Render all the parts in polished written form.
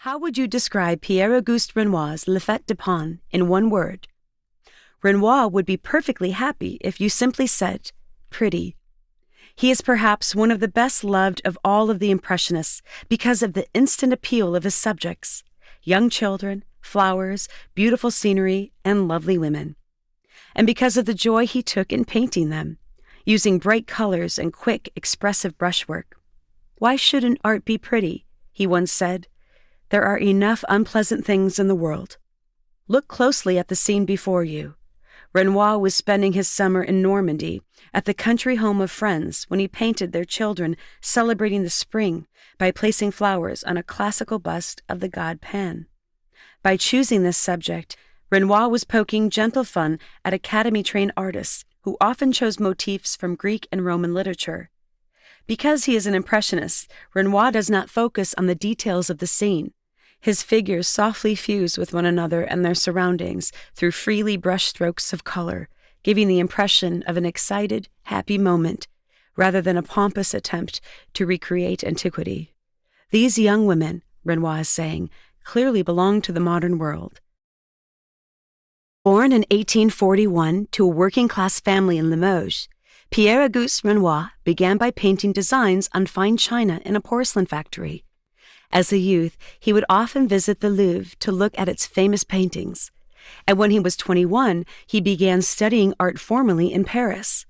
How would you describe Pierre-Auguste Renoir's Fête de Pan in one word? Renoir would be perfectly happy if you simply said, pretty. He is perhaps one of the best loved of all of the Impressionists because of the instant appeal of his subjects: young children, flowers, beautiful scenery, and lovely women. And because of the joy he took in painting them, using bright colors and quick, expressive brushwork. "Why shouldn't art be pretty?" he once said. "There are enough unpleasant things in the world." Look closely at the scene before you. Renoir was spending his summer in Normandy, at the country home of friends, when he painted their children celebrating the spring by placing flowers on a classical bust of the god Pan. By choosing this subject, Renoir was poking gentle fun at academy-trained artists who often chose motifs from Greek and Roman literature. Because he is an Impressionist, Renoir does not focus on the details of the scene. His figures softly fuse with one another and their surroundings through freely brushed strokes of color, giving the impression of an excited, happy moment, rather than a pompous attempt to recreate antiquity. These young women, Renoir is saying, clearly belong to the modern world. Born in 1841 to a working-class family in Limoges, Pierre-Auguste Renoir began by painting designs on fine china in a porcelain factory. As a youth, he would often visit the Louvre to look at its famous paintings. And when he was 21, he began studying art formally in Paris.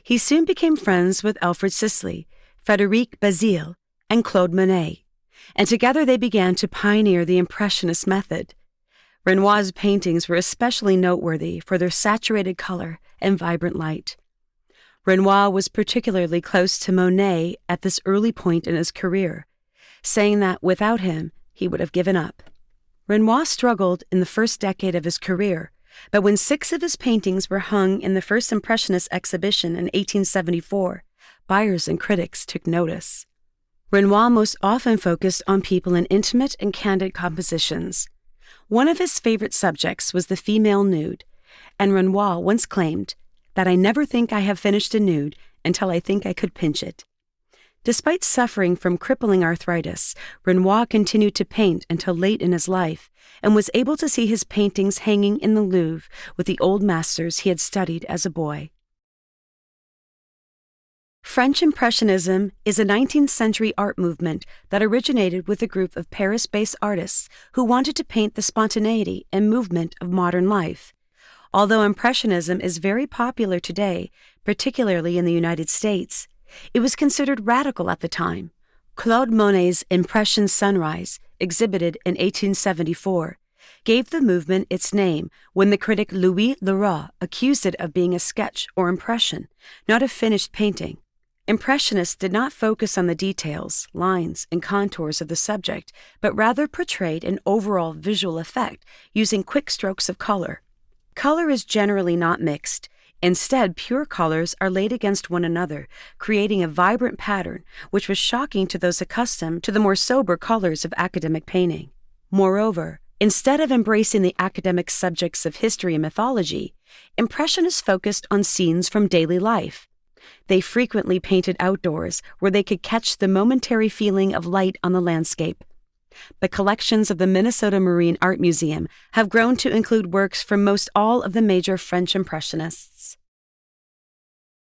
He soon became friends with Alfred Sisley, Frédéric Bazille, and Claude Monet, and together they began to pioneer the Impressionist method. Renoir's paintings were especially noteworthy for their saturated color and vibrant light. Renoir was particularly close to Monet at this early point in his career, saying that without him, he would have given up. Renoir struggled in the first decade of his career, but when 6 of his paintings were hung in the first Impressionist exhibition in 1874, buyers and critics took notice. Renoir most often focused on people in intimate and candid compositions. One of his favorite subjects was the female nude, and Renoir once claimed that "I never think I have finished a nude until I think I could pinch it." Despite suffering from crippling arthritis, Renoir continued to paint until late in his life and was able to see his paintings hanging in the Louvre with the old masters he had studied as a boy. French Impressionism is a 19th century art movement that originated with a group of Paris-based artists who wanted to paint the spontaneity and movement of modern life. Although Impressionism is very popular today, particularly in the United States, it was considered radical at the time. Claude Monet's Impression Sunrise, exhibited in 1874, gave the movement its name when the critic Louis Leroux accused it of being a sketch or impression, not a finished painting. Impressionists did not focus on the details, lines, and contours of the subject, but rather portrayed an overall visual effect using quick strokes of color. Color is generally not mixed. Instead, pure colors are laid against one another, creating a vibrant pattern, which was shocking to those accustomed to the more sober colors of academic painting. Moreover, instead of embracing the academic subjects of history and mythology, Impressionists focused on scenes from daily life. They frequently painted outdoors, where they could catch the momentary feeling of light on the landscape. The collections of the Minnesota Marine Art Museum have grown to include works from most all of the major French Impressionists.